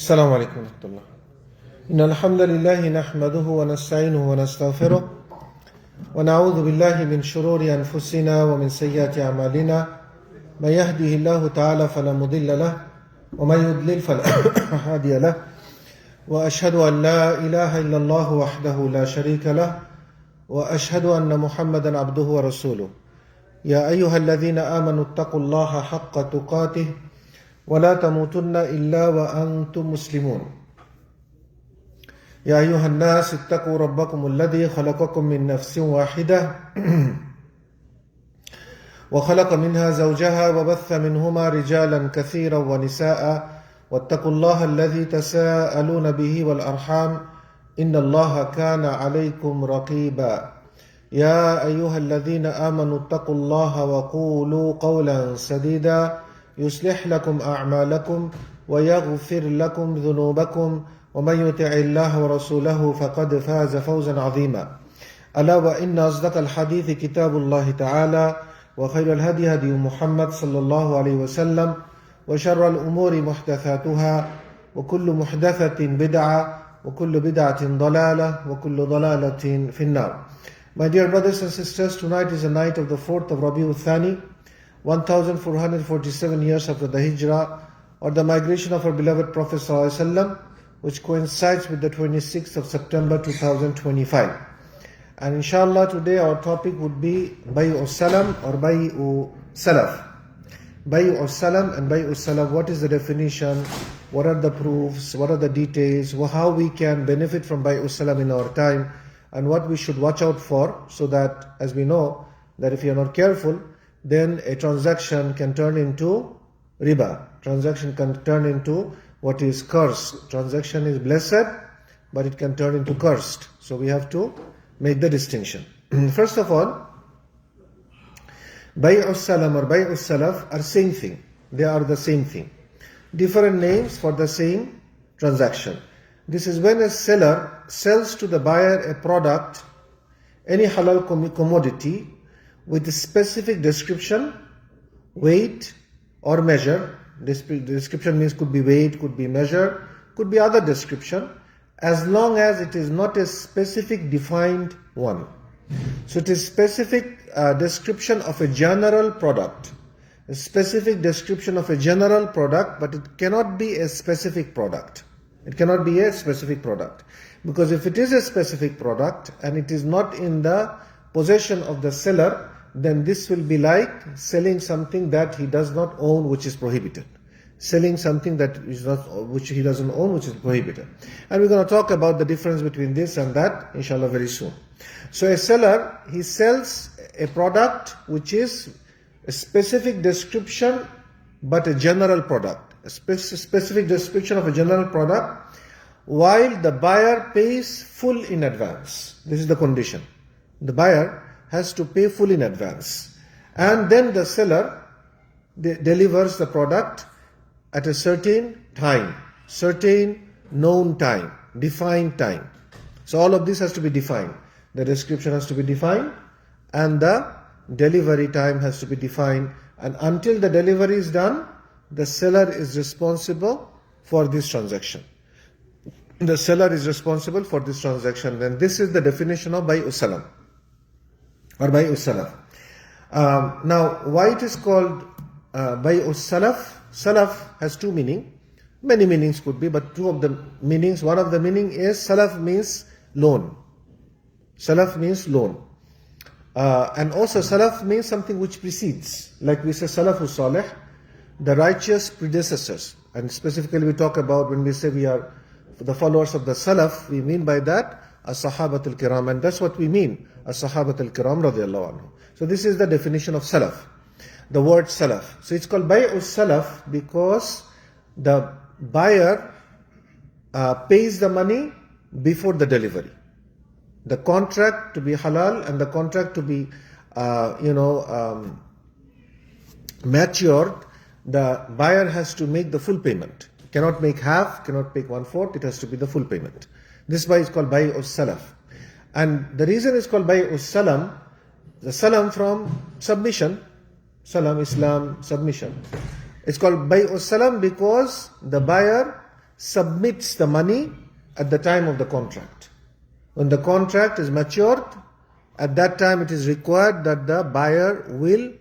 السلام عليكم ورحمة الله. إن الحمد لله نحمده ونستعينه ونستغفره ونعوذ بالله من شرور أنفسنا ومن سيئات أعمالنا. من يهده الله تعالى فلا مضل له ومن يضلل فلا هادي له. وأشهد أن لا إله إلا الله وحده لا شريك له وأشهد أن محمدا عبده ورسوله. يا أيها الذين آمنوا اتقوا الله حق تقاته ولا تموتن إلا وأنتم مسلمون. يا أيها الناس اتقوا ربكم الذي خلقكم من نفس واحدة وخلق منها زوجها وبث منهما رجالا كثيرا ونساء واتقوا الله الذي تساءلون به والأرحام إن الله كان عليكم رقيبا. يا أيها الذين آمنوا اتقوا الله وقولوا قولا سديدا يصلح لكم أعمالكم ويغفر لكم ذنوبكم ومن يطع الله ورسوله فقد فاز فوزا عظيما. ألا وإن أصدق الحديث كتاب الله تعالى وخير الهدي هدي محمد صلى الله عليه وسلم وشر الأمور محدثاتها وكل محدثة بدعة وكل بدعة ضلالة وكل ضلالة في النار. My dear brothers and sisters, tonight is the night of the 4th of Rabiuth-Thani, 1447 years after the Hijrah or the migration of our beloved Prophet ﷺ, which coincides with the 26th of September 2025. And inshallah today our topic would be bayus-salam or bayus-salaf. Bayus-salam and bayus-salaf, what is the definition, what are the proofs, what are the details, how we can benefit from bayus-salam in our time, and what we should watch out for, so that, as we know, that if you are not careful, then a transaction can turn into riba. Transaction can turn into what is cursed. Transaction is blessed, but it can turn into cursed. So we have to make the distinction. First of all, bayus-salam or bayus-salaf are same thing. They are the same thing. Different names for the same transaction. This is when a seller sells to the buyer a product, any halal commodity, with a specific description, weight or measure. This description means could be weight, could be measure, could be other description, as long as it is not a specific defined one. So it is specific description of a general product. A specific description of a general product, but it cannot be a specific product. It cannot be a specific product. Because if it is a specific product and it is not in the possession of the seller, then this will be like selling something that he does not own, which is prohibited. Selling something that is not, which he doesn't own, which is prohibited. And we're going to talk about the difference between this and that, inshallah, very soon. So a seller, he sells a product which is a specific description, but a general product. A specific description of a general product, while the buyer pays full in advance. This is the condition. The buyer has to pay full in advance. And then the seller delivers the product at a certain time, certain known time, defined time. So all of this has to be defined. The description has to be defined and the delivery time has to be defined. And until the delivery is done, the seller is responsible for this transaction. The seller is responsible for this transaction. Then this is the definition of bayus-salam or bayus-salaf. Now, why it is called bayus-salaf? Salaf has two meanings. Many meanings could be, but two of the meanings. One of the meaning is salaf means loan. Salaf means loan. And also salaf means something which precedes. Like we say salafus salih, the righteous predecessors. And specifically we talk about when we say we are the followers of the salaf, we mean by that as-sahabat al-kiram, and that's what we mean, as-sahabat al-kiram radiyallahu anhu. So this is the definition of salaf, the word salaf. So it's called bayus-salaf because the buyer pays the money before the delivery. The contract to be halal and the contract to be matured, the buyer has to make the full payment. Cannot make half, cannot make 1/4, it has to be the full payment. This is why it's called bayus-salaf. And the reason it's called bayus-salam, the salam from submission, salam, Islam, submission. It's called bayus-salam because the buyer submits the money at the time of the contract. When the contract is matured, at that time it is required that the buyer will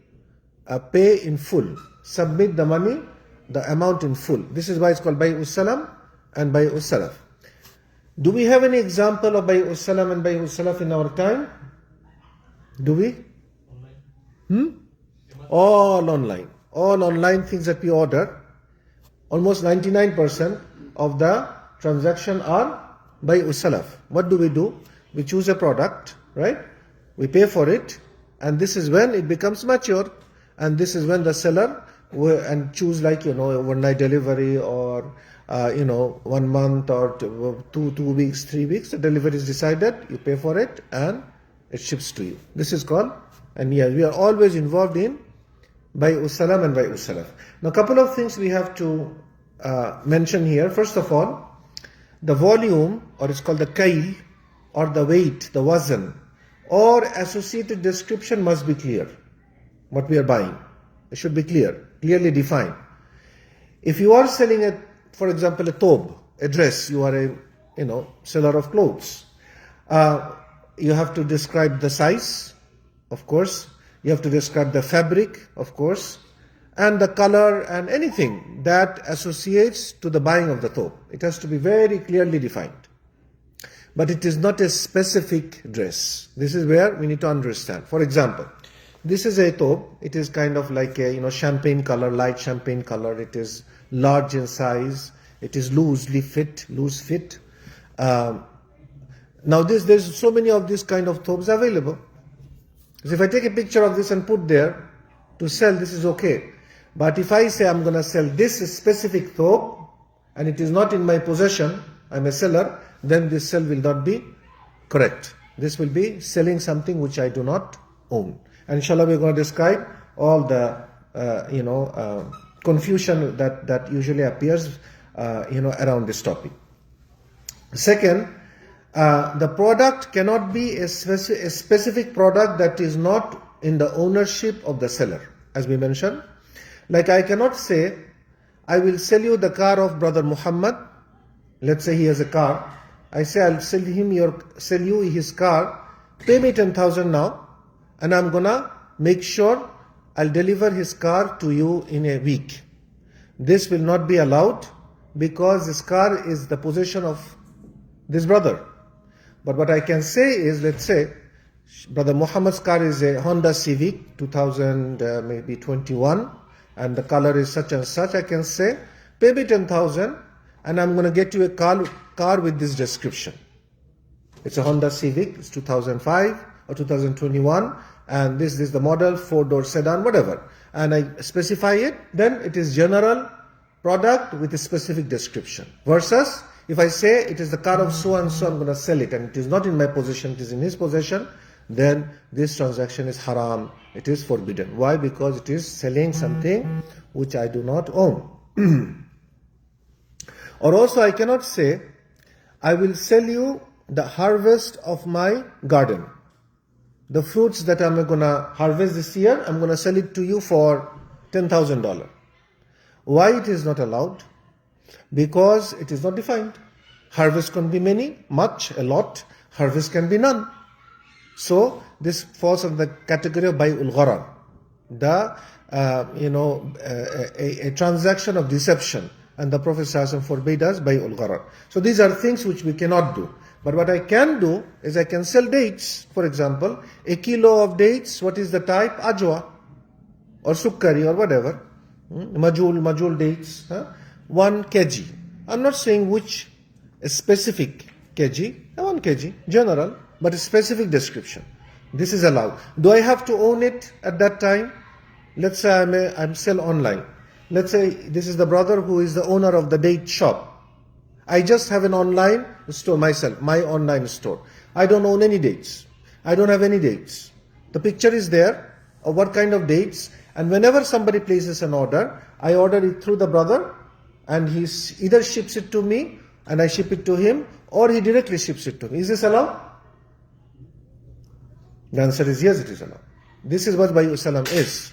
pay in full, submit the money, the amount in full. This is why it's called bayus-salam and bayus-salaf. Do we have any example of bayus-salam and bayus-salaf in our time? Do we? All online. All online things that we order. Almost 99% of the transaction are bayus-salaf. What do? We choose a product, right? We pay for it, and this is when it becomes mature, and this is when the seller and choose like overnight delivery or 1 month or 2 weeks, 3 weeks. The delivery is decided. You pay for it, and it ships to you. This is called. And yeah, we are always involved in bayus-salam and bayus-salaf. Now, a couple of things we have to mention here. First of all, the volume, or it's called the kail, or the weight, the wazn, or associated description must be clear. What we are buying, it should be clear, clearly defined. If you are selling for example, a thobe, a dress, you are a seller of clothes. You have to describe the size, of course. You have to describe the fabric, of course, and the color and anything that associates to the buying of the thobe. It has to be very clearly defined. But it is not a specific dress. This is where we need to understand. For example, this is a thobe. It is kind of like a champagne color, light champagne color. It is large in size. It is loose fit. Now there's so many of these kind of thobes available. So if I take a picture of this and put there to sell, this is okay. But if I say I'm going to sell this specific thobe and it is not in my possession, I'm a seller, then this sale will not be correct. This will be selling something which I do not own. And inshallah, we're going to describe all the confusion that usually appears around this topic. Second, the product cannot be a specific product that is not in the ownership of the seller, as we mentioned. Like I cannot say, I will sell you the car of brother Muhammad. Let's say he has a car. I say I'll sell you his car. Pay me 10,000 now, and I'm gonna make sure I'll deliver his car to you in a week. This will not be allowed because this car is the possession of this brother. But what I can say is, let's say, brother Muhammad's car is a Honda Civic 2021, and the color is such and such. I can say, pay me 10,000, and I'm going to get you a car with this description. It's a Honda Civic. It's 2005 or 2021, and this is the model, 4-door sedan, whatever. And I specify it. Then it is general product with a specific description. Versus, if I say it is the car of so and so, I'm going to sell it, and it is not in my possession, it is in his possession, then this transaction is haram. It is forbidden. Why? Because it is selling something which I do not own. Or also, I cannot say, I will sell you the harvest of my garden. The fruits that I'm going to harvest this year, I'm going to sell it to you for $10,000. Why it is not allowed? Because it is not defined. Harvest can be many, much, a lot. Harvest can be none. So this falls under the category of bay'ul gharar, a transaction of deception, and the Prophet ﷺ forbade us bay'ul gharar. So these are things which we cannot do. But what I can do is I can sell dates. For example, a kilo of dates. What is the type? Ajwa or sukkari or whatever. Majul dates. 1 kg. I'm not saying which specific kg. 1 kg, general, but a specific description. This is allowed. Do I have to own it at that time? Let's say I'm sell online. Let's say this is the brother who is the owner of the date shop. I just have an online store myself, my online store. I don't own any dates. I don't have any dates. The picture is there of what kind of dates, and whenever somebody places an order, I order it through the brother, and he either ships it to me and I ship it to him, or he directly ships it to me. Is this allowed? The answer is yes, it is allowed. This is what bay'us-salam is.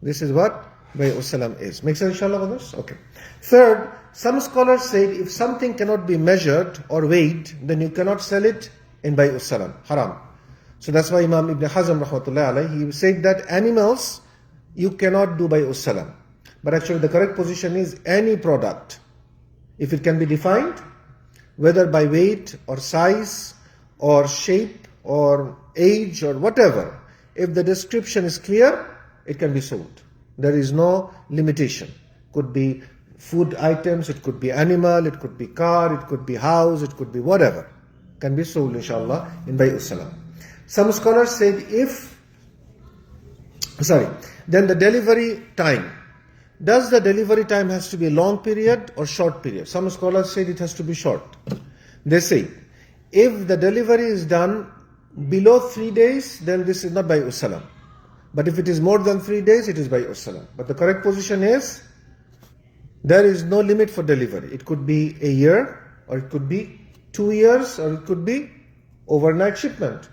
This is what bayus salam is. Make sense, inshallah, brothers? Okay. Third, some scholars said if something cannot be measured or weighed, then you cannot sell it in bayus salam. Haram. So that's why Imam Ibn Hazm rahmatullahi alayhi, he said that animals you cannot do bayus salam. But actually the correct position is any product. If it can be defined, whether by weight or size or shape or age or whatever, if the description is clear, it can be sold. There is no limitation. Could be food items, it could be animal, it could be car, it could be house, it could be whatever. Can be sold, inshallah, in bayus salam. Some scholars said then the delivery time. Does the delivery time has to be a long period or short period? Some scholars said it has to be short. They say, if the delivery is done below 3 days, then this is not bayus salam. But if it is more than 3 days, it is bayus salam. But the correct position is, there is no limit for delivery. It could be a year, or it could be 2 years, or it could be overnight shipment.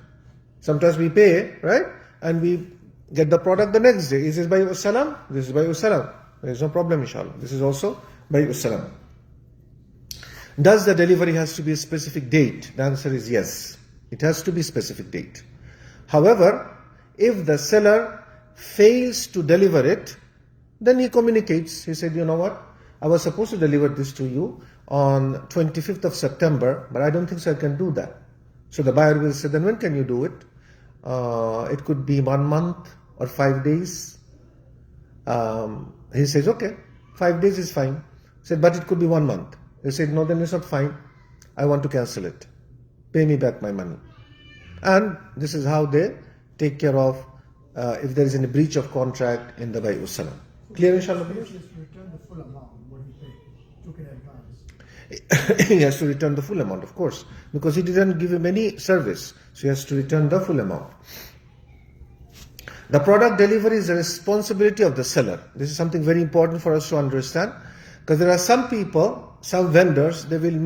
Sometimes we pay, right? And we get the product the next day. Is this bayus salam? This is bayus salam. There is no problem, inshallah. This is also bayus salam. Does the delivery has to be a specific date? The answer is yes. It has to be a specific date. However, if the seller fails to deliver it, then he communicates. He said, you know what? I was supposed to deliver this to you on 25th of September, but I don't think so I can do that. So the buyer will say, then when can you do it? It could be 1 month or 5 days. He says, okay, 5 days is fine. He said, but it could be 1 month. He said, no, then it's not fine. I want to cancel it. Pay me back my money. And this is how they take care of if there is any breach of contract in the bayus salam. Clear, inshallah? He has to return the full amount what he paid, took in advance. He has to return the full amount, of course, because he didn't give him any service. So he has to return the full amount. The product delivery is the responsibility of the seller. This is something very important for us to understand, because there are some people, some vendors, they will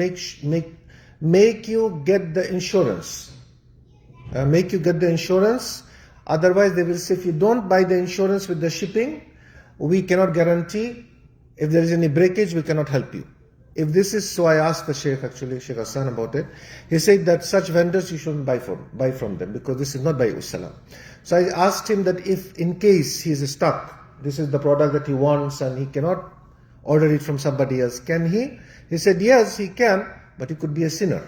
make you get the insurance. Make you get the insurance. Otherwise, they will say, if you don't buy the insurance with the shipping, we cannot guarantee. If there is any breakage, we cannot help you. If this is so, I asked the Sheikh, actually, Sheikh Hassan, about it. He said that such vendors you shouldn't buy from them, because this is not bayus salam. So I asked him that if in case he is stuck, this is the product that he wants and he cannot order it from somebody else, can he? He said yes, he can, but he could be a sinner.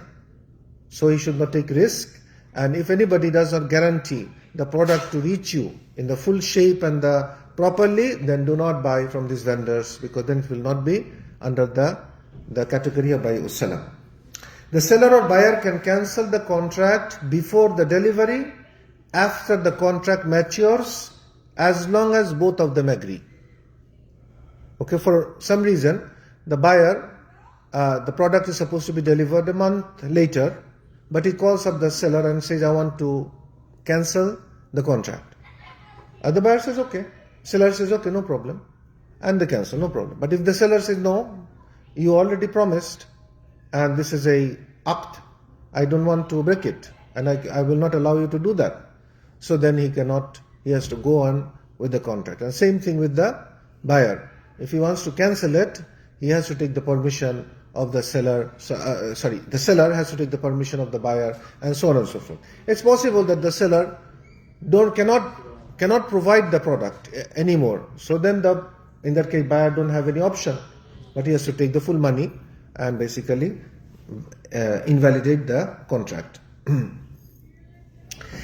So he should not take risk. And if anybody does not guarantee the product to reach you in the full shape and the properly, then do not buy from these vendors, because then it will not be under the category of bayus salam. The seller or buyer can cancel the contract before the delivery, after the contract matures, as long as both of them agree. Okay, for some reason, the buyer, the product is supposed to be delivered a month later, but he calls up the seller and says, I want to cancel the contract. The buyer says, okay. Seller says, okay, no problem. And they cancel, no problem. But if the seller says, no, you already promised, and this is a act, I don't want to break it, and I will not allow you to do that. So then he has to go on with the contract. And same thing with the buyer. If he wants to cancel it, he has to take the permission of the seller, the seller has to take the permission of the buyer, and so on and so forth. It's possible that the seller cannot provide the product anymore. So then in that case, buyer don't have any option, but he has to take the full money and basically invalidate the contract.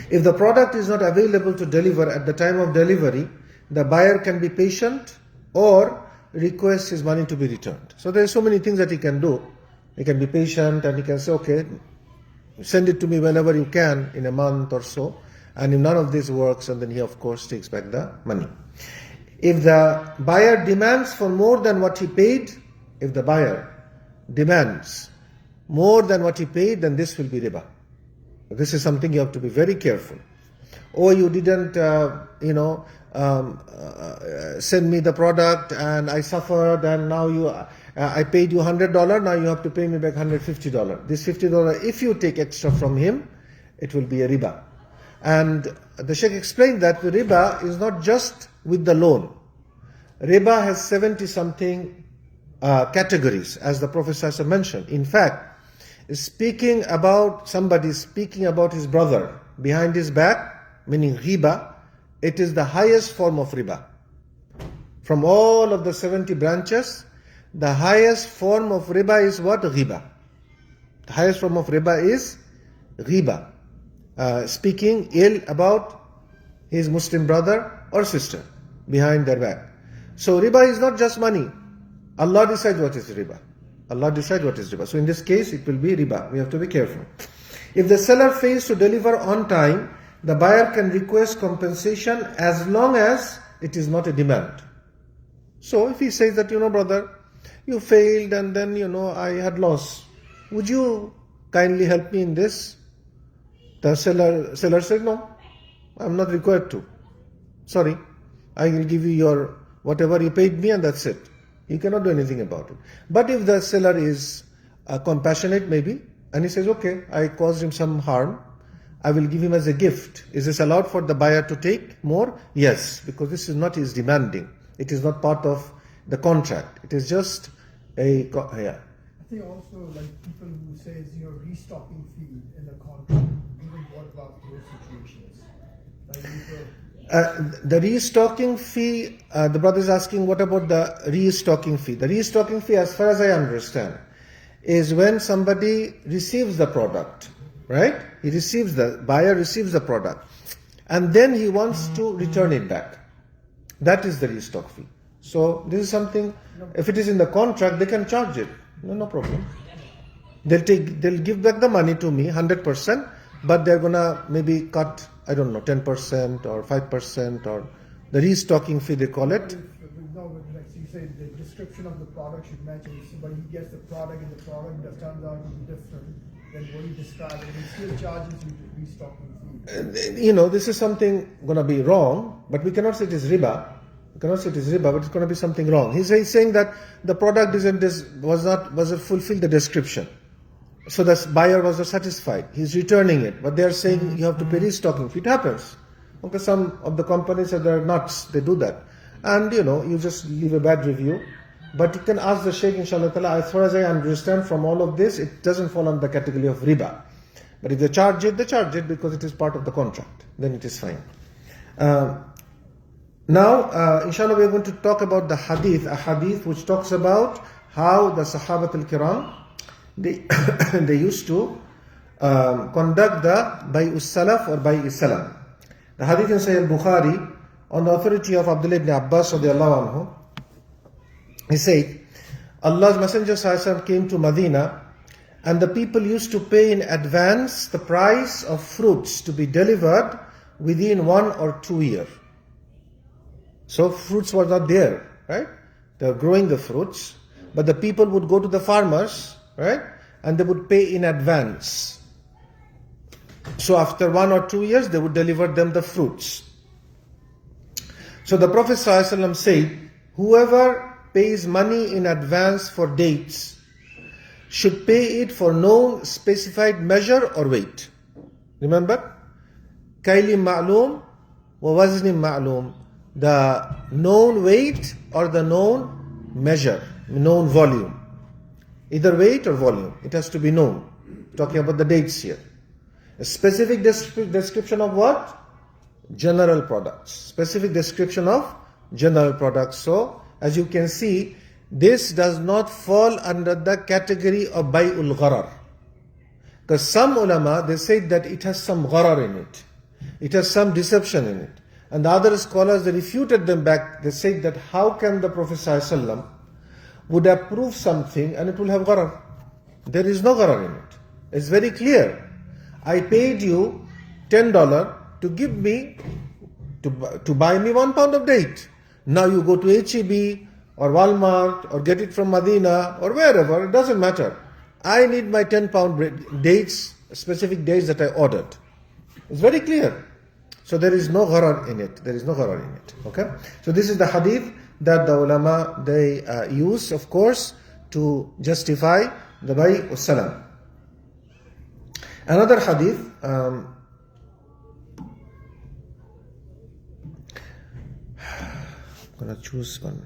If the product is not available to deliver at the time of delivery, the buyer can be patient or request his money to be returned. So there are so many things that he can do. He can be patient and he can say, okay, send it to me whenever you can, in a month or so. And if none of this works, and then he of course takes back the money. If the buyer demands for more than what he paid, then this will be riba. This is something you have to be very careful. Or you didn't, send me the product and I suffered, and now I paid you $100, now you have to pay me back $150. This $50, if you take extra from him, it will be a riba. And the Sheikh explained that the riba is not just with the loan. Riba has 70 something categories, as the Prophet ﷺ mentioned. In fact, somebody speaking about his brother behind his back, meaning riba, it is the highest form of riba. From all of the 70 branches, the highest form of riba is what? Riba. The highest form of riba is riba. Speaking ill about his Muslim brother or sister behind their back. So riba is not just money. Allah decides what is riba. Allah decides what is riba. So in this case, it will be riba. We have to be careful. If the seller fails to deliver on time, the buyer can request compensation as long as it is not a demand. So if he says that, brother, you failed and then, I had loss. Would you kindly help me in this? The seller said, no, I'm not required to. Sorry, I will give you your whatever you paid me and that's it. You cannot do anything about it. But if the seller is compassionate maybe, and he says, okay, I caused him some harm, I will give him as a gift. Is this allowed for the buyer to take more? Yes, because this is not his demanding. It is not part of the contract. It is just a, yeah. I think also like people who say restocking fee in the contract, even what about those situations? The restocking fee, the brother is asking, what about the restocking fee? The restocking fee, as far as I understand, is when somebody receives the product, right? Buyer receives the product, and then he wants to return it back. That is the restock fee. So this is something, if it is in the contract, they can charge it. No problem. They'll give back the money to me, 100%, but they're gonna maybe cut, 10% or 5% or the restocking fee they call it. Like you say, the description of the product should match it. But he gets the product and the product that turns out to be different than what he described, and he still charges you the restocking fee. This is something gonna be wrong, but we cannot say it is riba. We cannot say it is riba, but it's gonna be something wrong. He's saying that the product wasn't fulfilled the description. So the buyer was not satisfied. He's returning it, but they are saying you have to pay restocking fee. It happens. Okay, some of the companies they're nuts. They do that, and you just leave a bad review. But you can ask the Shaykh, inshallah ta'ala. As far as I understand from all of this, it doesn't fall under the category of riba. But if they charge it because it is part of the contract. Then it is fine. Now, inshallah, we are going to talk about a hadith which talks about how the Sahabat al-Kiram, they used to conduct the bayus salaf or bayus salam. The hadith in Sahih al-Bukhari, on the authority of Abdullah ibn Abbas radiallahu anhu, he said, Allah's Messenger ﷺ came to Medina, and the people used to pay in advance the price of fruits to be delivered within 1 or 2 years. So fruits were not there, right? They were growing the fruits, but the people would go to the farmers, right? And they would pay in advance. So after 1 or 2 years, they would deliver them the fruits. So the Prophet ﷺ said, whoever pays money in advance for dates should pay it for no specified measure or weight. Remember? Kayli ma'loom wa wazni ma'loom. The known weight or the known measure, known volume. Either weight or volume. It has to be known. Talking about the dates here. A specific description of what? General products. Specific description of general products. So, as you can see, this does not fall under the category of bay'ul gharar. Because some ulama, they say that it has some gharar in it. It has some deception in it. And the other scholars, they refuted them back. They said that how can the Prophet ﷺ would approve something and it will have gharar? There is no gharar in it. It's very clear. I paid you $10 to give me, to buy me 1 pound of date. Now you go to HEB or Walmart or get it from Medina or wherever, it doesn't matter. I need my 10 pound dates, specific dates that I ordered. It's very clear. So there is no gharar in it. There is no gharar in it. Okay? So this is the hadith that the ulama, they use, of course, to justify the bay'us salam. Another hadith, I'm going to choose one.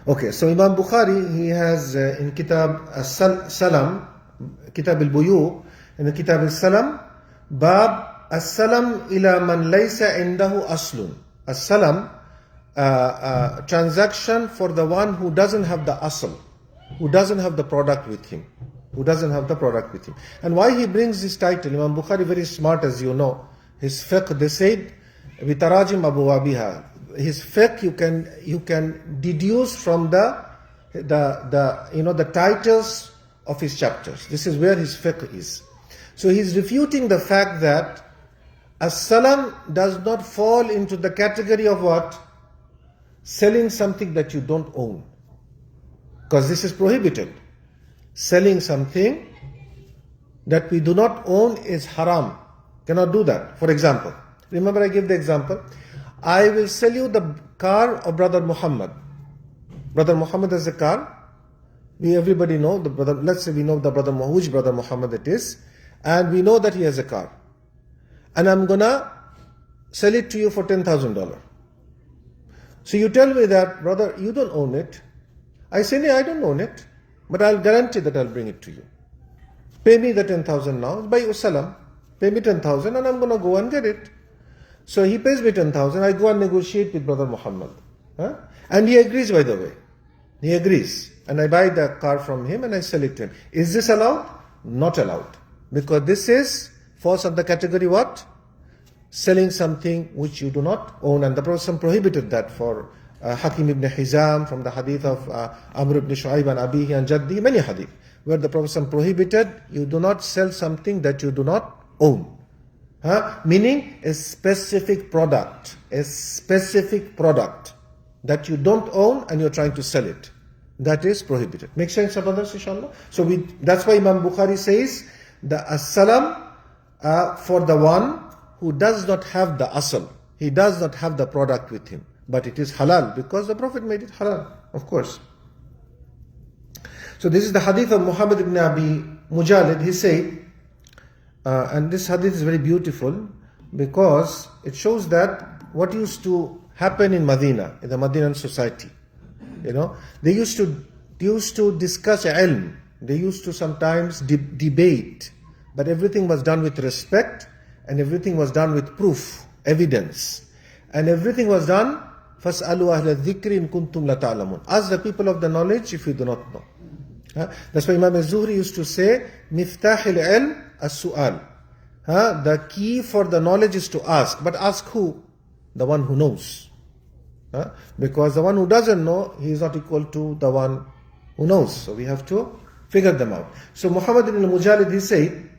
Okay, so Imam Bukhari, he has in Kitab Salaam, Kitab al-Buyu, in the Kitab al-Salam, Bab as-salam ila man laysa indahu aslun. As-salam, transaction for the one who doesn't have the asl, who doesn't have the product with him. Who doesn't have the product with him. And why he brings this title, Imam Bukhari very smart, as you know. His fiqh, they said, bitarajim abwabiha. His fiqh you can deduce from the titles of his chapters. This is where his fiqh is. So he's refuting the fact that as-salam does not fall into the category of what? Selling something that you don't own. Because this is prohibited. Selling something that we do not own is haram. Cannot do that. For example, remember I gave the example. I will sell you the car of Brother Muhammad. Brother Muhammad has a car. Everybody know the brother. Let's say we know the brother, which Brother Muhammad it is, and we know that he has a car. And I'm gonna sell it to you for $10,000. So you tell me that, brother, you don't own it. I say, no, I don't own it, but I'll guarantee that I'll bring it to you. Pay me the 10,000 now. By salam, pay me 10,000, and I'm gonna go and get it. So he pays me 10,000. I go and negotiate with Brother Muhammad. And he agrees, by the way. He agrees. And I buy the car from him and I sell it to him. Is this allowed? Not allowed. Because this falls under the category what? Selling something which you do not own. And the Prophet prohibited that for Hakim ibn Hizam, from the hadith of Amr ibn Shu'aib and Abihi and Jaddi, many hadith, where the Prophet prohibited, you do not sell something that you do not own. Meaning a specific product that you don't own and you're trying to sell it. That is prohibited. Make sense, brothers, inshallah? So that's why Imam Bukhari says the as-salam for the one who does not have the asl. He does not have the product with him. But it is halal because the Prophet made it halal, of course. So this is the hadith of Muhammad ibn Abi Mujalid. He said, and this hadith is very beautiful because it shows that what used to happen in Medina, in the Medinan society, they used to discuss ilm. They used to sometimes debate, but everything was done with respect and everything was done with proof, evidence, and everything was done. فَاسْأَلُوا أَهْلَ الذِّكْرِ إِن كُنْتُمْ لَتَعْلَمُونَ. Ask the people of the knowledge if you do not know. That's why Imam al-Zuhri used to say, مِفْتَاحِ الْعِلْمِ السُّؤَالِ. The key for the knowledge is to ask. But ask who? The one who knows. Because the one who doesn't know, he is not equal to the one who knows. So we have to figure them out. So Muhammad ibn Mujalid, he said,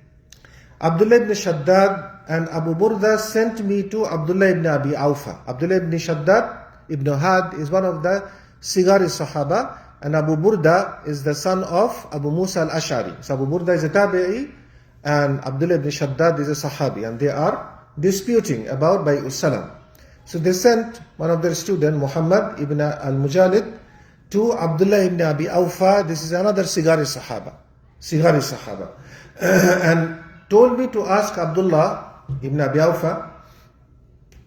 Abdullah ibn Shaddad and Abu Burda sent me to Abdullah ibn Abi Awfa. Abdullah ibn Shaddad ibn Had is one of the Sigari Sahaba, and Abu Burda is the son of Abu Musa al-Ash'ari. So Abu Burda is a Tabi'i and Abdullah ibn Shaddad is a Sahabi, and they are disputing about bayus salam. So they sent one of their students, Muhammad ibn al-Mujalid, to Abdullah ibn Abi Awfa. This is another Sigari Sahaba. And told me to ask Abdullah ibn Abi Awfa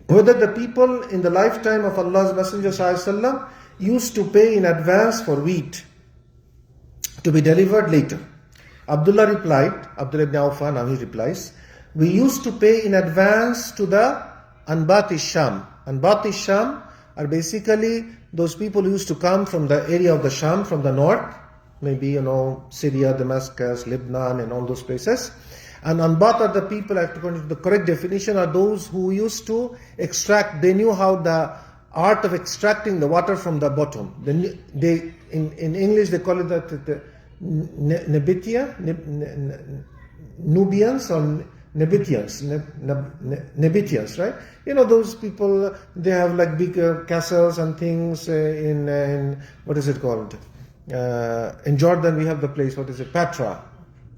whether the people in the lifetime of Allah's Messenger ﷺ used to pay in advance for wheat to be delivered later. Abdullah ibn Awfa, now he replies, we used to pay in advance to the Anbat Sham. Anbat Sham are basically those people who used to come from the area of the Sham, from the north, maybe, Syria, Damascus, Lebanon, and all those places. And Anbat are the people, according to the correct definition, are those who used to extract. They knew how the art of extracting the water from the bottom. In English they call it the Nubians or Nebitians, right? Those people, they have like big castles and things in what is it called? In Jordan we have the place, what is it? Petra,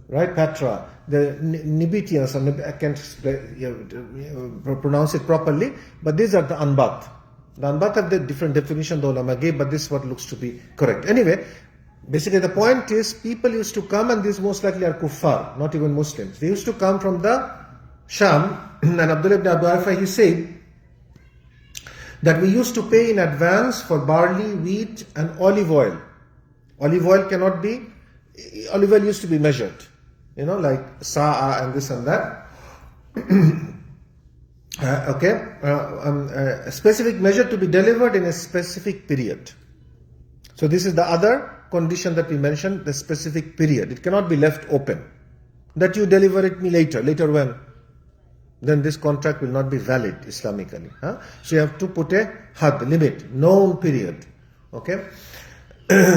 right? Petra. The Nebitians, I can't pronounce it properly, but these are the Anbat. The Anbat have the different definition the ulama gave, but this is what looks to be correct. Anyway, basically the point is, people used to come, and these most likely are kuffar, not even Muslims. They used to come from the Sham, and Abdullah ibn Abu Arfa, he said that we used to pay in advance for barley, wheat, and olive oil. Olive oil cannot be, olive oil used to be measured, like sa'a and this and that. A specific measure to be delivered in a specific period. So this is the other condition that we mentioned, the specific period. It cannot be left open. That you deliver it me later when? Then this contract will not be valid Islamically. So you have to put a had, limit, known period. Okay.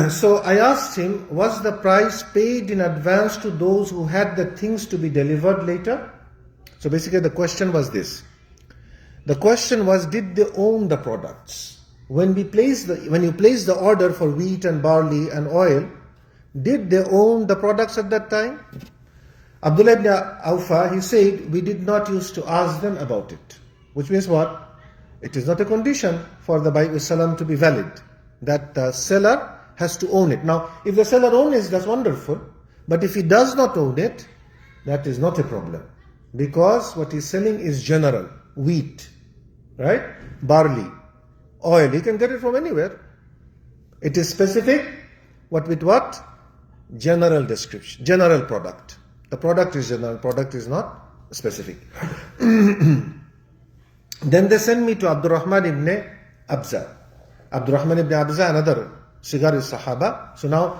So I asked him, was the price paid in advance to those who had the things to be delivered later? So basically the question was this. The question was, did they own the products? When you place the order for wheat and barley and oil, did they own the products at that time? Abdullah ibn Awfa, he said, we did not used to ask them about it. Which means what? It is not a condition for the bayus salam to be valid, that the seller has to own it. Now, if the seller owns it, that's wonderful. But if he does not own it, that is not a problem. Because what he's selling is general. Wheat, right? Barley, oil. He can get it from anywhere. It is specific. With what? General description. General product. The product is general. Product is not specific. Then they send me to Abdurrahman ibn Abza. Abdurrahman ibn Abza, another Sigari Sahaba. So now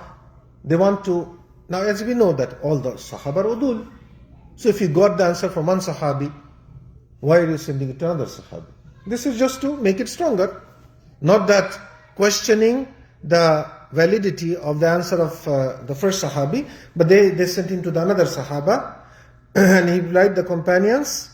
they want to, now as we know that all the Sahaba are udul. So if you got the answer from one Sahabi, why are you sending it to another Sahabi? This is just to make it stronger. Not that questioning the validity of the answer of the first Sahabi, but they sent him to the another Sahaba, and he replied, the companions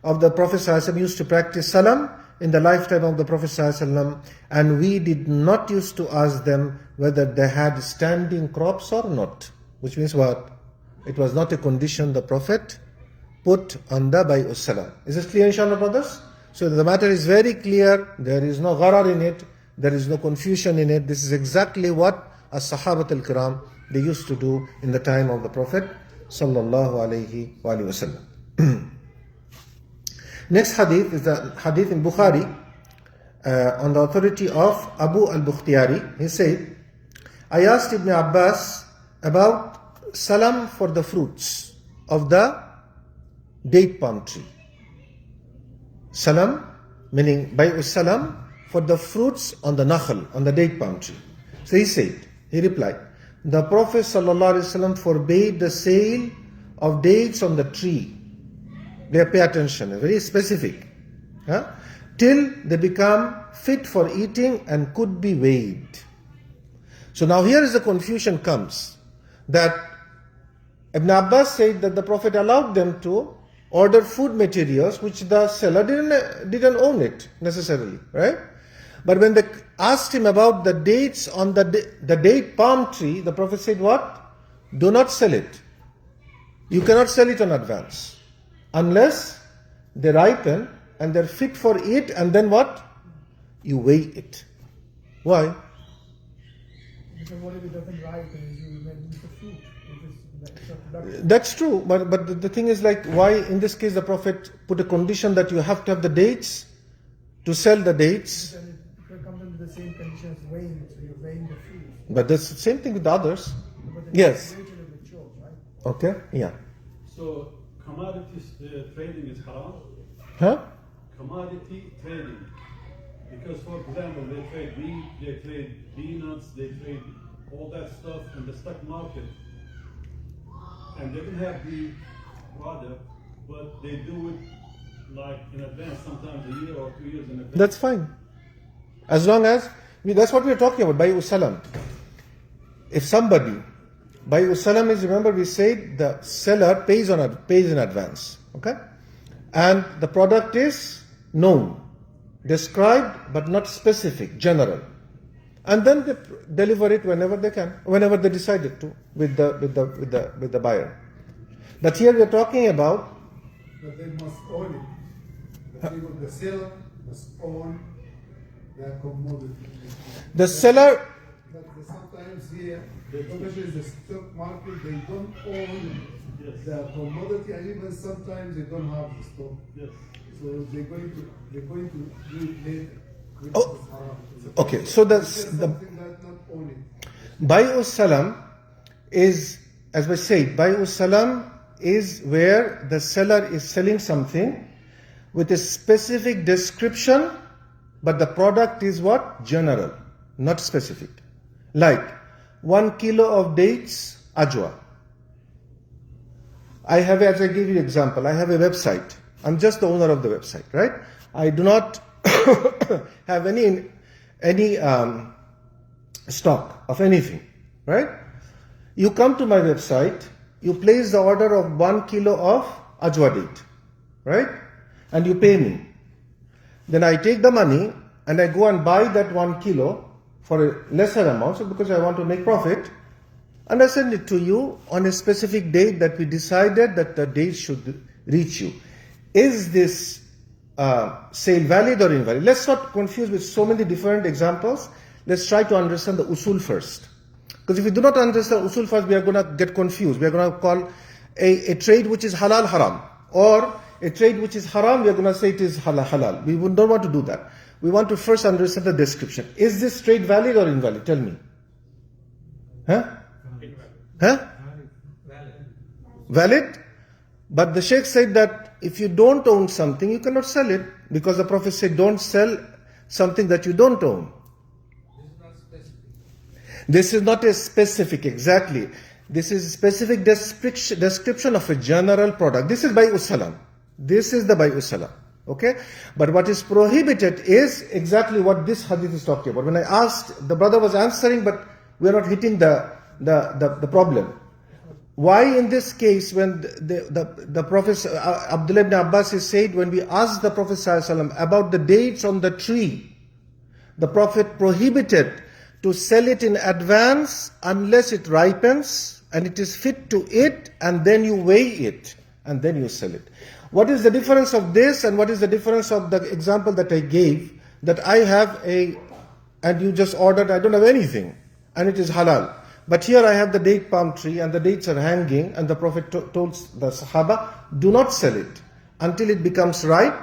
of the Prophet ﷺ used to practice salam in the lifetime of the Prophet ﷺ, and we did not used to ask them whether they had standing crops or not. Which means what? It was not a condition the Prophet put on the bayus salam. Is this clear, inshallah, brothers? So the matter is very clear. There is no gharar in it. There is no confusion in it. This is exactly what as-sahabat al-kiram they used to do in the time of the Prophet sallallahu alaihi wasallam. Next hadith is the hadith in Bukhari on the authority of Abu al-Bukhtiyari. He said, I asked Ibn Abbas about salam for the fruits of the date palm tree. Salam, meaning bayus salam, for the fruits on the nakhl, on the date palm tree. So he replied, the Prophet ﷺ forbade the sale of dates on the tree. They pay attention, very specific. Till they become fit for eating and could be weighed. So now here is the confusion comes, that Ibn Abbas said that the Prophet allowed them to order food materials which the seller didn't own it necessarily, right? But when they asked him about the dates on the date palm tree, the Prophet said what? Do not sell it. You cannot sell it on advance unless they ripen and they're fit for it, and then what? You weigh it. Why? Because what if it doesn't ripen? You may lose the fruit. That's true, but the thing is, like, why in this case the Prophet put a condition that you have to have the dates to sell the dates? It comes into the same condition as weighing, so you're weighing the fruit. But that's the same thing with the others. But Yes. mature, right? Okay. Yeah. So commodities trading is haram? Huh? Commodity trading. Because for example, they trade wheat, they trade peanuts, they trade all that stuff in the stock market. And they can have the product, but they do it like in advance, sometimes a year or 2 years in advance. That's fine. As long as, that's what we're talking about, bayus salam. If somebody, bayus salam is, remember we said the seller pays in advance. Okay? And the product is known, described but not specific, general. And then they deliver it whenever they can, whenever they decided to, with the buyer. But here we are talking about. But they must own it. The people, the seller must own the commodity. The seller. But sometimes here, especially the stock market, they don't own the commodity, and even sometimes they don't have the stock. Yes. So they're going to do it later. Oh, okay, so the Something that not owning. bayus salaam is, as I said, bayus salaam is where the seller is selling something with a specific description, but the product is what? General, not specific. Like 1 kilo of dates, ajwa. I have, as I gave you example, I have a website. I'm just the owner of the website, right? I do not have any stock of anything, right? You come to my website, you place the order of 1 kilo of ajwa date, right? And you pay me. Then I take the money and I go and buy that 1 kilo for a lesser amount, so because I want to make profit, and I send it to you on a specific date that we decided that the date should reach you. Is this sale valid or invalid? Let's not confuse with so many different examples. Let's try to understand the usul first. Because if we do not understand usul first, we are going to get confused. We are going to call a trade which is halal haram, or a trade which is haram, we are going to say it is halal. We don't want to do that. We want to first understand the description. Is this trade valid or invalid? Tell me. Huh? Huh? Valid? But the Sheikh said that if you don't own something, you cannot sell it, because the Prophet said don't sell something that you don't own. This is not a specific, exactly. This is a specific description of a general product. This is bayus salaam. This is the bayus salaam. Okay? But what is prohibited is exactly what this hadith is talking about. When I asked, the brother was answering, but we are not hitting the problem. Why in this case, when the Prophet Abdullah ibn Abbas is said, when we asked the Prophet ﷺ about the dates on the tree, the Prophet prohibited to sell it in advance unless it ripens and it is fit to eat, and then you weigh it and then you sell it. What is the difference of this and what is the difference of the example that I gave, that I have and you just ordered, I don't have anything, and it is halal. But here I have the date palm tree and the dates are hanging, and the Prophet told the Sahaba, do not sell it until it becomes ripe,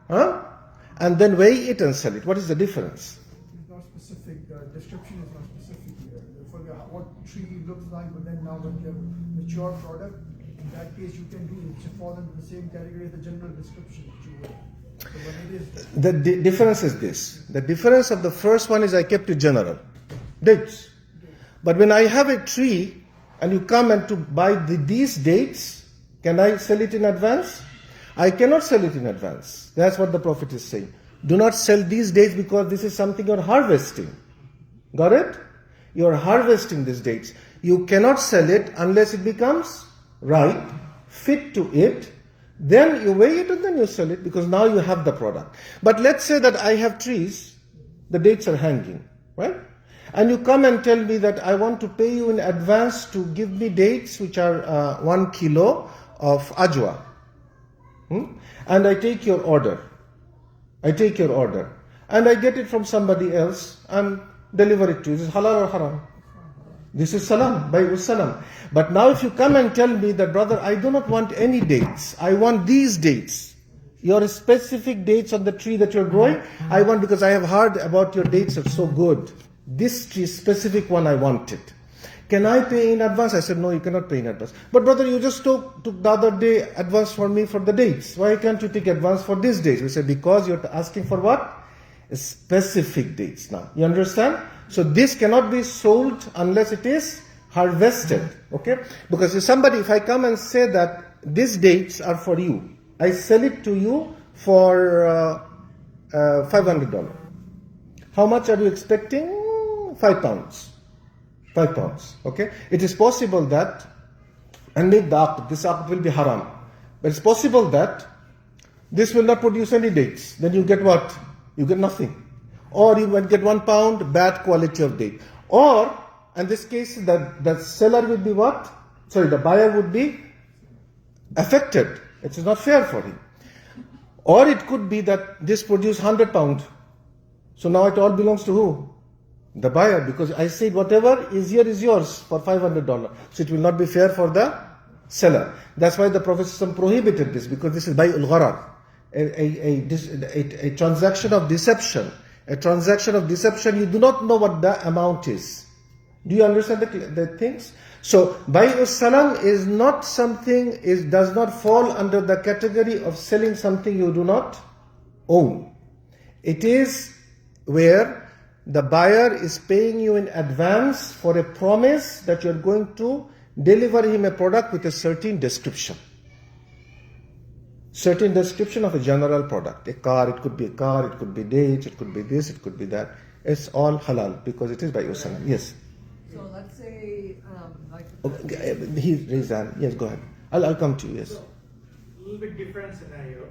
and then weigh it and sell it. What is the difference? It's not specific, the description is not specific here. For what tree looks like, but then now when you have a mature product, in that case you can do it. It should fall into the same category as the general description that you wear. So when it is... The difference is this. The difference of the first one is I kept it general. Dates. But when I have a tree and you come and to buy these dates, can I sell it in advance? I cannot sell it in advance. That's what the Prophet is saying. Do not sell these dates because this is something you're harvesting. Got it? You're harvesting these dates. You cannot sell it unless it becomes ripe, fit to eat. Then you weigh it and then you sell it, because now you have the product. But let's say that I have trees, the dates are hanging, right? And you come and tell me that I want to pay you in advance to give me dates which are 1 kilo of ajwa. And I take your order. And I get it from somebody else and deliver it to you. Is it halal or haram? This is salam, bayus salam. But now if you come and tell me that, brother, I do not want any dates. I want these dates. Your specific dates on the tree that you're growing, I want, because I have heard about your dates are so good. This tree, specific one, I want it. Can I pay in advance? I said, no, you cannot pay in advance. But brother, you just took the other day advance for me for the dates. Why can't you take advance for these dates? We said, because you're asking for what? Specific dates now. You understand? So this cannot be sold unless it is harvested. Okay? Because if I come and say that these dates are for you, I sell it to you for $500. How much are you expecting? 5 pounds. 5 pounds. Okay? It is possible that, and make the aqd, this aqd will be haram. But it's possible that this will not produce any dates. Then you get what? You get nothing. Or you might get 1 pound, bad quality of date. Or, in this case, the seller will be what? Sorry, the buyer would be affected. It is not fair for him. Or it could be that this produced 100 pounds. So now it all belongs to who? The buyer, because I said whatever is here is yours for $500. So it will not be fair for the seller. That's why the Prophet prohibited this, because this is bay'ul gharar, a transaction of deception, a transaction of deception, you do not know what the amount is. Do you understand the things? So, bayus salaam is not something, does not fall under the category of selling something you do not own. It is where the buyer is paying you in advance for a promise that you are going to deliver him a product with a certain description. Certain description of a general product. A car, it could be a car, it could be dates, it could be this, it could be that. It's all halal because it is bayus salaam. Yes. So let's say, He raised hand. Yes, go ahead. I'll come to you. Yes. So, a little bit different scenario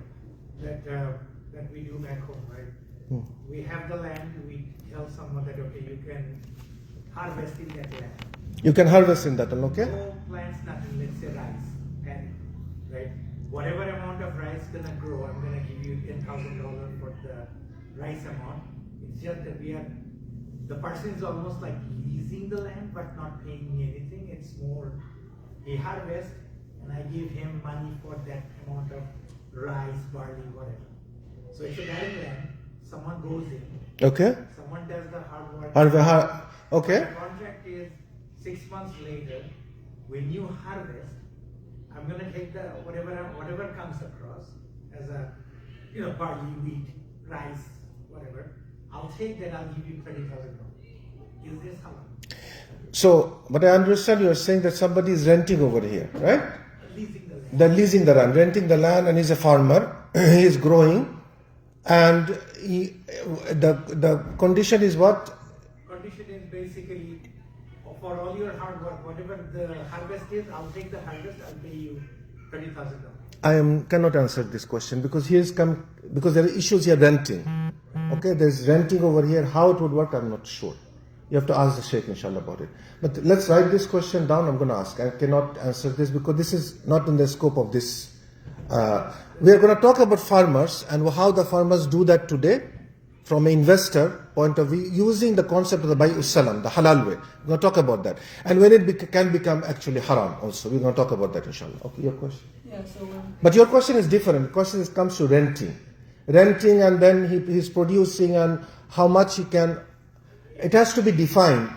that we do back home, right? We have the land, we tell someone that, okay, you can harvest in that land. You can harvest in that one, okay? No plants, nothing, let's say rice, and right? Whatever amount of rice gonna grow, I'm gonna give you $10,000 for the rice amount. It's just that the person is almost like leasing the land but not paying me anything. It's more, he harvests and I give him money for that amount of rice, barley, whatever. So it's a direct land. Someone goes in. Okay. Someone does the hard work. Okay. The contract is 6 months later. When you harvest, I'm gonna take the whatever comes across as a barley, wheat, rice, whatever. I'll take that. I'll give you $30,000. Is this halal? So, but I understand you are saying that somebody is renting over here, right? Leasing the land. They're leasing the land, renting the land, and he's a farmer. He is growing, and the condition is what? Condition is basically for all your hard work, whatever the harvest is, I'll take the harvest. I'll pay you $30,000. I cannot answer this question because because there are issues here renting. Okay, there's renting over here. How it would work, I'm not sure. You have to ask the Sheikh, inshallah, about it. But let's write this question down. I'm going to ask. I cannot answer this because this is not in the scope of this. We are going to talk about farmers and how the farmers do that today from an investor point of view, using the concept of the bayus salaam, the halal way. We're going to talk about that. And when it can become actually haram also. We're going to talk about that, inshallah. Okay, your question? yeah, so But your question is different. The question comes to renting. Renting, and then he's producing, and how much he can. It has to be defined.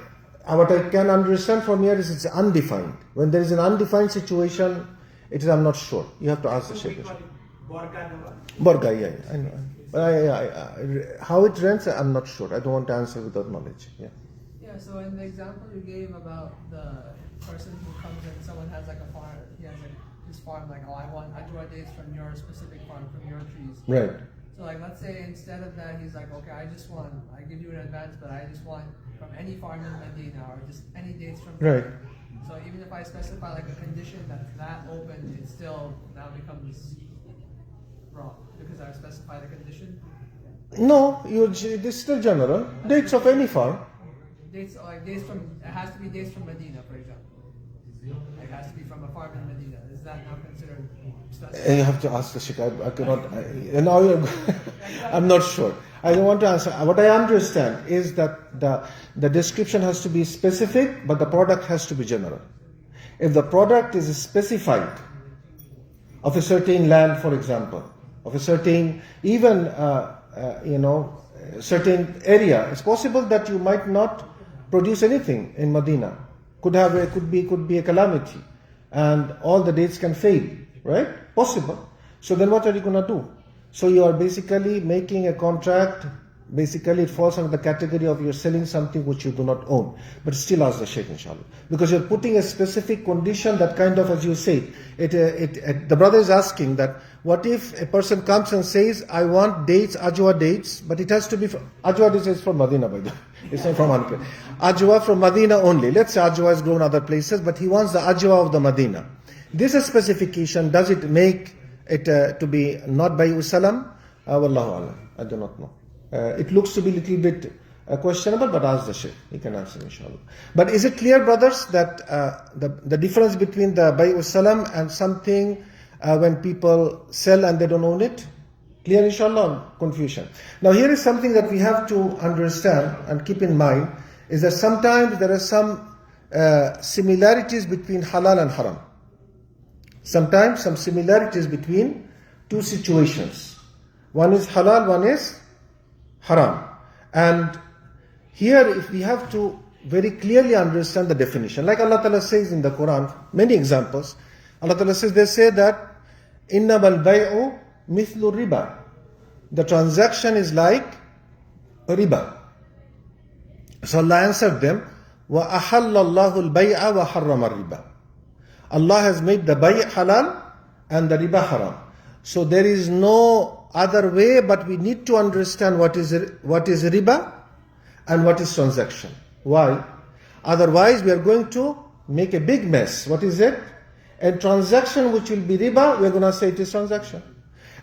What I can understand from here is it's undefined. When there is an undefined situation, I'm not sure. You have to ask the Sheikh. Borga, yeah, I know. But how it rents, I'm not sure. I don't want to answer without knowledge. Yeah. Yeah, so in the example you gave about the person who comes in, someone has like a farm, he has like his farm, like, oh, I want ajwa dates from your specific farm, from your trees. Right. So like, let's say instead of that, he's like, okay, I give you an advance, but I just want from any farm in Medina, or just any dates from Right. there. So even if I specify like a condition that open, it still now becomes wrong because I specified a condition. No, this is still general. Dates of any farm. It has to be dates from Medina, for example. It has to be from a farm in Medina. Is that not considered specified? You have to ask the Sheikh. I cannot. Now I'm not sure. I don't want to answer. What I understand is that the description has to be specific, but the product has to be general. If the product is specified of a certain land, for example, of a certain certain area, it's possible that you might not produce anything in Medina. Could be a calamity, and all the dates can fail, right? Possible. So then what are you going to do? So you are basically making a contract. Basically, it falls under the category of you're selling something which you do not own. But still ask the Sheikh, inshallah. Because you're putting a specific condition that kind of, as you say, the brother is asking that, what if a person comes and says, I want dates, ajwa dates, but it has to be, ajwa dates is from Medina, by the way. It's not from Anpur. Ajwa from Medina only. Let's say ajwa is grown other places, but he wants the ajwa of the Medina. This specification, does it make it to be not bayus salaam? Wallahu alam. I do not know. It looks to be a little bit questionable, but ask the Sheikh. He can answer, inshallah. But is it clear, brothers, that the difference between the bayus salaam and something when people sell and they don't own it? Clear, inshallah? Confusion. Now, here is something that we have to understand and keep in mind, is that sometimes there are some similarities between halal and haram. Sometimes some similarities between two situations. One is halal, one is haram. And here, if we have to very clearly understand the definition, like Allah Ta'ala says in the Quran, many examples, Allah Ta'ala says, they say that, إِنَّمَا الْبَيْعُ مِثْلُ الرِّبَى. The transaction is like a riba. So Allah answered them, وَأَحَلَّ اللَّهُ الْبَيْعَ وَحَرَّمَ الرِّبَى. Allah has made the bay' halal and the riba haram. So there is no other way, but we need to understand what is riba and what is transaction. Why? Otherwise we are going to make a big mess. What is it? A transaction which will be riba, we are going to say it is transaction.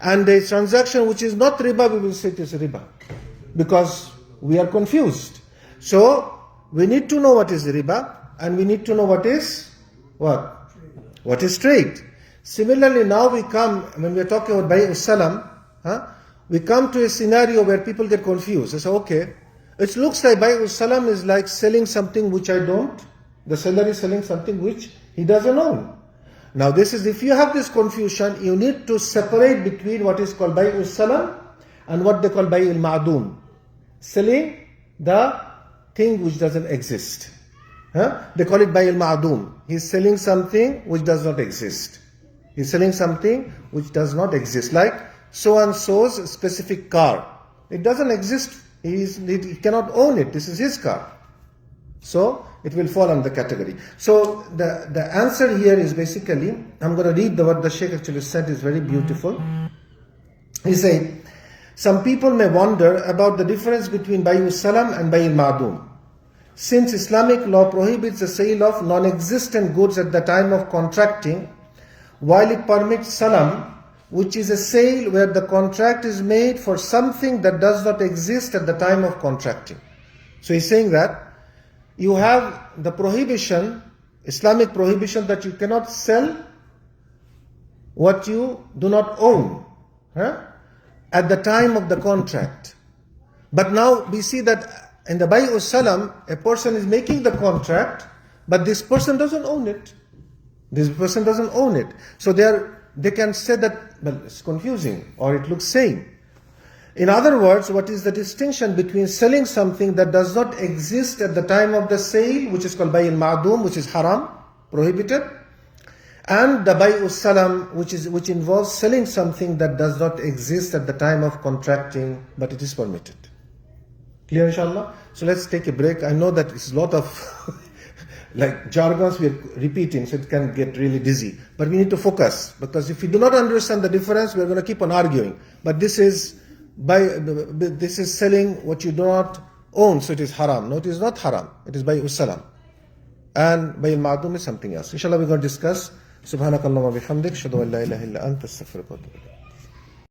And a transaction which is not riba, we will say it is riba. Because we are confused. So we need to know what is riba and we need to know what is what? What is trade. Similarly, now we come, when we are talking about bayus salaam, we come to a scenario where people get confused. They say, okay, it looks like bayus salaam is like selling something which I don't. The seller is selling something which he doesn't own. Now this is, if you have this confusion, you need to separate between what is called bayus salaam and what they call bayul ma'dum. Selling the thing which doesn't exist. They call it bayul ma'dum. He's selling something which does not exist. He's selling something which does not exist. Like so-and-so's specific car. It doesn't exist. He cannot own it. This is his car. So it will fall under the category. So the answer here is basically, I'm going to read what the Sheikh actually said is very beautiful. He said, some people may wonder about the difference between bayus salaam and bayul ma'dum. Since Islamic law prohibits the sale of non-existent goods at the time of contracting, while it permits salam, which is a sale where the contract is made for something that does not exist at the time of contracting. So he's saying that you have the prohibition, Islamic prohibition, that you cannot sell what you do not own at the time of the contract. But now we see that in the bayus salaam, a person is making the contract, but this person doesn't own it. This person doesn't own it. So they can say that, well, it's confusing or it looks same. In other words, what is the distinction between selling something that does not exist at the time of the sale, which is called bayul ma'dum, which is haram, prohibited, and the bayus salaam, which involves selling something that does not exist at the time of contracting, but it is permitted. Clear, inshallah? So let's take a break. I know that it's a lot of like jargons we are repeating, so it can get really dizzy. But we need to focus, because if we do not understand the difference, we are going to keep on arguing. But this is selling what you do not own, so it is haram. No, it is not haram. It is bayus salaam. And bayul ma'dum is something else. Inshallah, we're going to discuss. Subhanakallahumma bihamdik, shadu an la ilaha illa anta, astaghfiruka wa atubu ilayk.